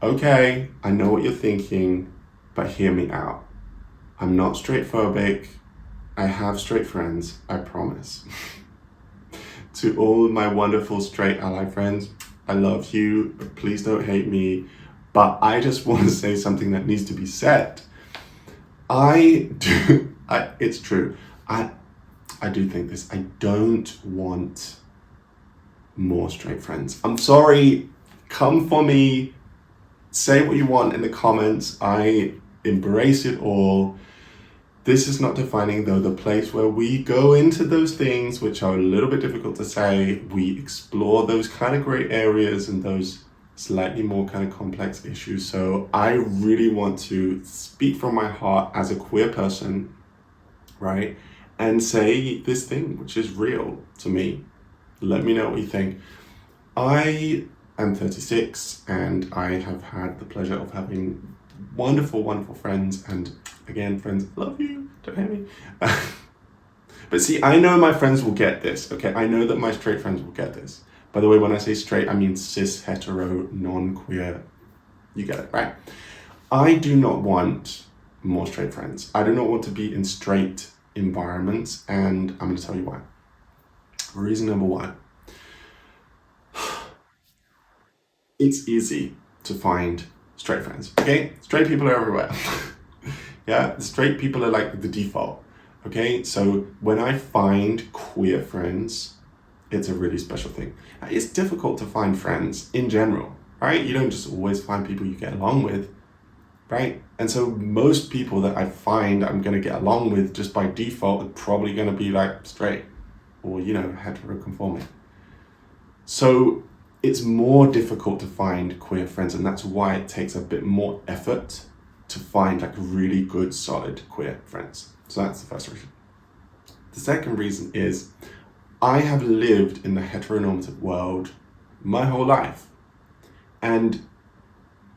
Okay, I know what you're thinking, but hear me out. I'm not straight phobic. I have straight friends, I promise. To all my wonderful straight ally friends, I love you. Please don't hate me. But I just want to say something that needs to be said. It's true. I, I do think this. I don't want more straight friends. I'm sorry. Come for me. Say what you want in the comments. I embrace it all. This is not defining, though, the place where we go into those things which are a little bit difficult to say. We explore those kind of gray areas and those slightly more kind of complex issues. So I really want to speak from my heart as a queer person, right? And say this thing, which is real to me. Let me know what you think. I am 36 and I have had the pleasure of having wonderful, wonderful friends. And again, friends, love you. Don't hate me. But see, I know my friends will get this, okay? I know that my straight friends will get this. By the way, when I say straight, I mean cis, hetero, non-queer. You get it, right? I do not want more straight friends. I do not want to be in straight environments, and I'm going to tell you why. Reason number one, it's easy to find straight friends, okay? Straight people are everywhere. Yeah, the straight people are like the default, okay? So when I find queer friends, it's a really special thing. It's difficult to find friends in general, right? You don't just always find people you get along with, right? And so most people that I find I'm going to get along with just by default are probably going to be like straight or, heteroconforming. So it's more difficult to find queer friends, and that's why it takes a bit more effort to find like really good, solid queer friends. So that's the first reason. The second reason is I have lived in the heteronormative world my whole life. And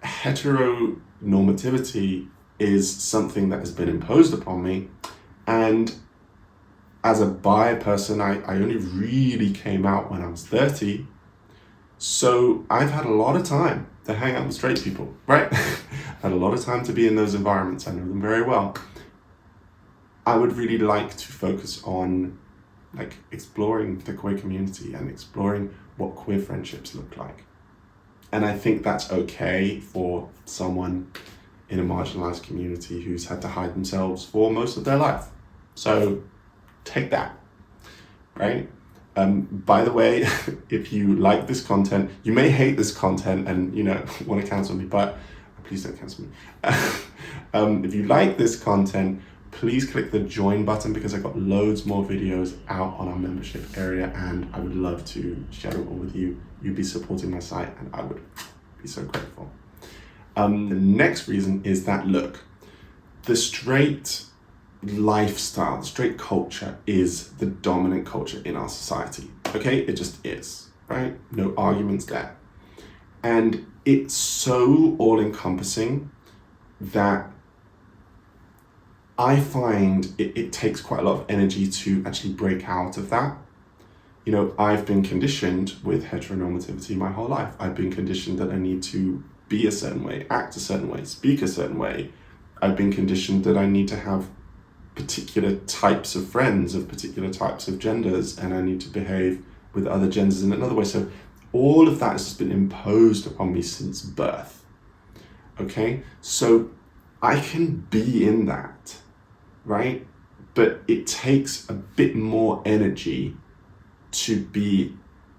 heteronormativity is something that has been imposed upon me. And as a bi person, I only really came out when I was 30. So I've had a lot of time to hang out with straight people, right? Had a lot of time to be in those environments. I know them very well. I would really like to focus on like exploring the queer community and exploring what queer friendships look like. And I think that's okay for someone in a marginalized community who's had to hide themselves for most of their life. So take that, right? By the way, if you like this content, you may hate this content and, want to cancel me, but please don't cancel me. If you like this content, please click the join button because I've got loads more videos out on our membership area and I would love to share it all with you. You'd be supporting my site and I would be so grateful. The next reason is that, look, the straight lifestyle, the straight culture is the dominant culture in our society. Okay, it just is, right? No arguments there. And it's so all-encompassing that I find it takes quite a lot of energy to actually break out of that. I've been conditioned with heteronormativity my whole life. I've been conditioned that I need to be a certain way, act a certain way, speak a certain way. I've been conditioned that I need to have particular types of friends of particular types of genders, and I need to behave with other genders in another way. So all of that has just been imposed upon me since birth. Okay, so I can be in that, right? But it takes a bit more energy to be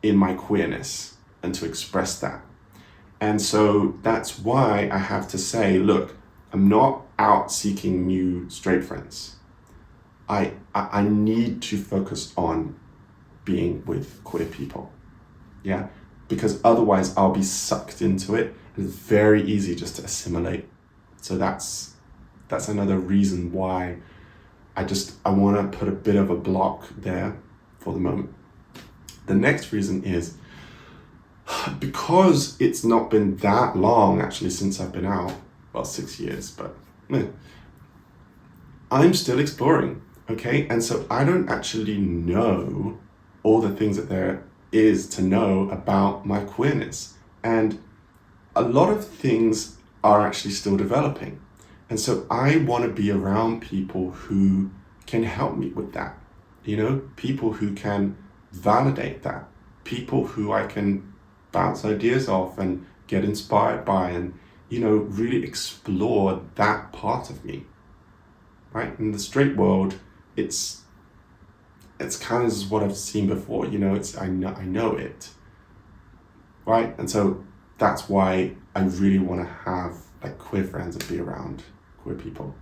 in my queerness and to express that. And so that's why I have to say, look, I'm not out seeking new straight friends. I need to focus on being with queer people, yeah? Because otherwise I'll be sucked into it. It's very easy just to assimilate. So that's another reason why I want to put a bit of a block there for the moment. The next reason is because it's not been that long actually since I've been out, well, 6 years, but I'm still exploring, okay? And so I don't actually know all the things that there is to know about my queerness. And a lot of things are actually still developing. And so I want to be around people who can help me with that, people who can validate that, people who I can bounce ideas off and get inspired by and, really explore that part of me, right? In the straight world, it's kind of what I've seen before, I know it, right? And so that's why I really want to have like queer friends and be around queer people.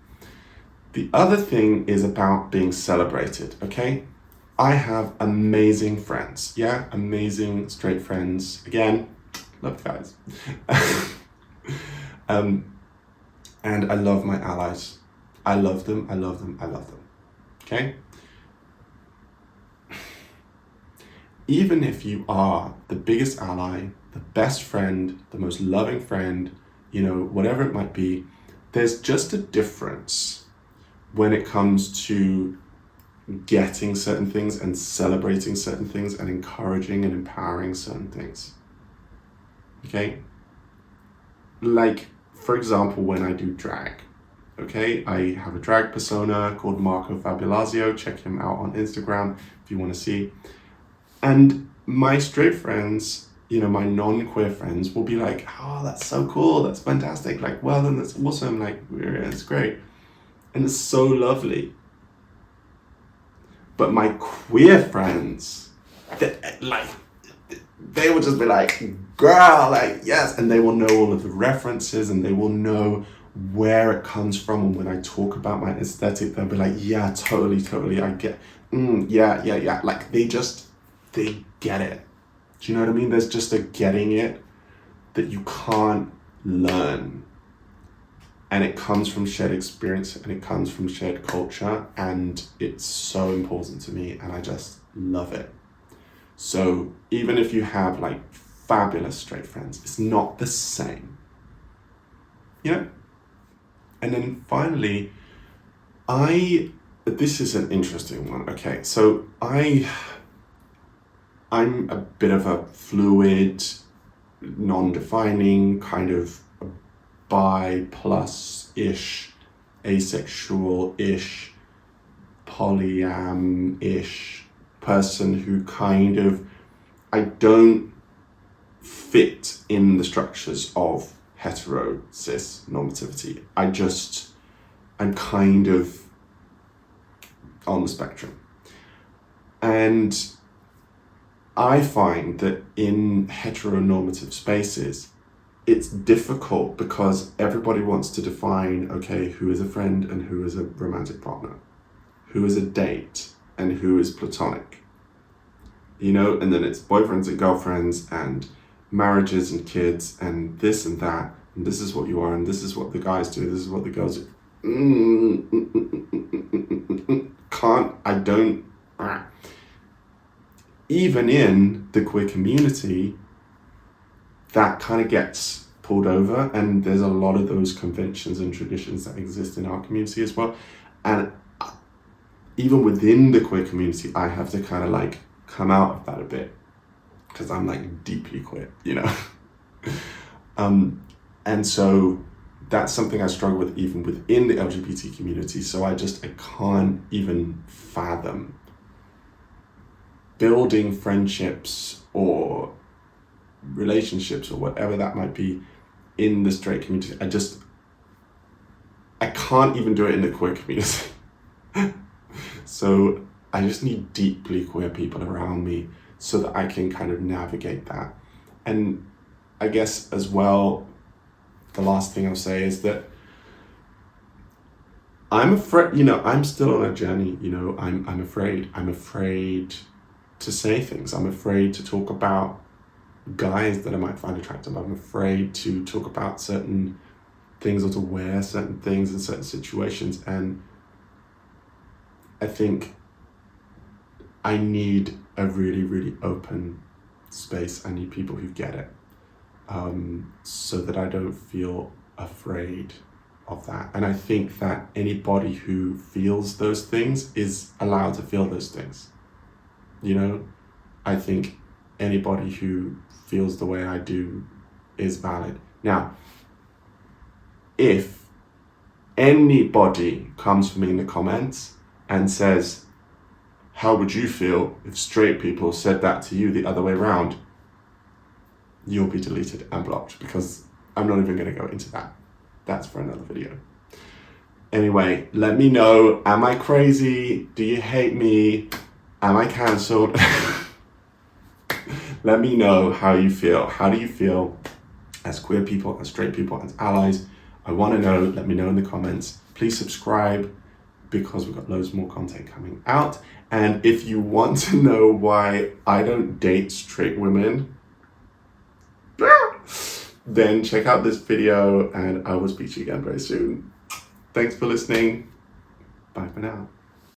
The other thing is about being celebrated, okay? I have amazing friends, amazing straight friends. Again, love you guys. And I love my allies. I love them, I love them, I love them, okay? Even if you are the biggest ally, the best friend, the most loving friend, whatever it might be, there's just a difference when it comes to getting certain things and celebrating certain things and encouraging and empowering certain things. Okay? Like, for example, when I do drag, okay? I have a drag persona called Marco Fabulazio. Check him out on Instagram if you want to see. And my straight friends, my non-queer friends will be like, oh, that's so cool, that's fantastic, like, well done, that's awesome, like, it's great. And it's so lovely. But my queer friends, they will just be like, girl, like, yes. And they will know all of the references and they will know where it comes from. And when I talk about my aesthetic, they'll be like, yeah, totally, I get, yeah. Like, they get it. Do you know what I mean? There's just a getting it that you can't learn. And it comes from shared experience and it comes from shared culture. And it's so important to me and I just love it. So even if you have like fabulous straight friends, it's not the same. And then finally, this is an interesting one. Okay, so I'm a bit of a fluid, non-defining kind of bi plus-ish, asexual-ish, polyam-ish person who kind of, I don't fit in the structures of hetero cis normativity. I'm kind of on the spectrum. And I find that in heteronormative spaces, it's difficult because everybody wants to define, okay, who is a friend and who is a romantic partner, who is a date and who is platonic, and then it's boyfriends and girlfriends and marriages and kids and this and that, and this is what you are and this is what the guys do, this is what the girls do. Even in the queer community, that kind of gets pulled over, and there's a lot of those conventions and traditions that exist in our community as well. And even within the queer community, I have to kind of like come out of that a bit because I'm like deeply queer, and so that's something I struggle with even within the LGBT community. So I can't even fathom building friendships or relationships or whatever that might be in the straight community. I can't even do it in the queer community. So I just need deeply queer people around me so that I can kind of navigate that. And I guess as well, the last thing I'll say is that I'm afraid, I'm still on a journey, I'm afraid to say things. I'm afraid to talk about guys that I might find attractive. I'm afraid to talk about certain things or to wear certain things in certain situations. And I think I need a really, really open space. I need people who get it, so that I don't feel afraid of that. And I think that anybody who feels those things is allowed to feel those things. I think anybody who feels the way I do is valid. Now, if anybody comes for me in the comments and says, how would you feel if straight people said that to you the other way around? You'll be deleted and blocked, because I'm not even going to go into that. That's for another video. Anyway, let me know, am I crazy? Do you hate me? Am I cancelled? Let me know how you feel. How do you feel as queer people, as straight people, as allies? I want to know. Let me know in the comments. Please subscribe, because we've got loads more content coming out. And if you want to know why I don't date straight women, then check out this video, and I will speak to you again very soon. Thanks for listening. Bye for now.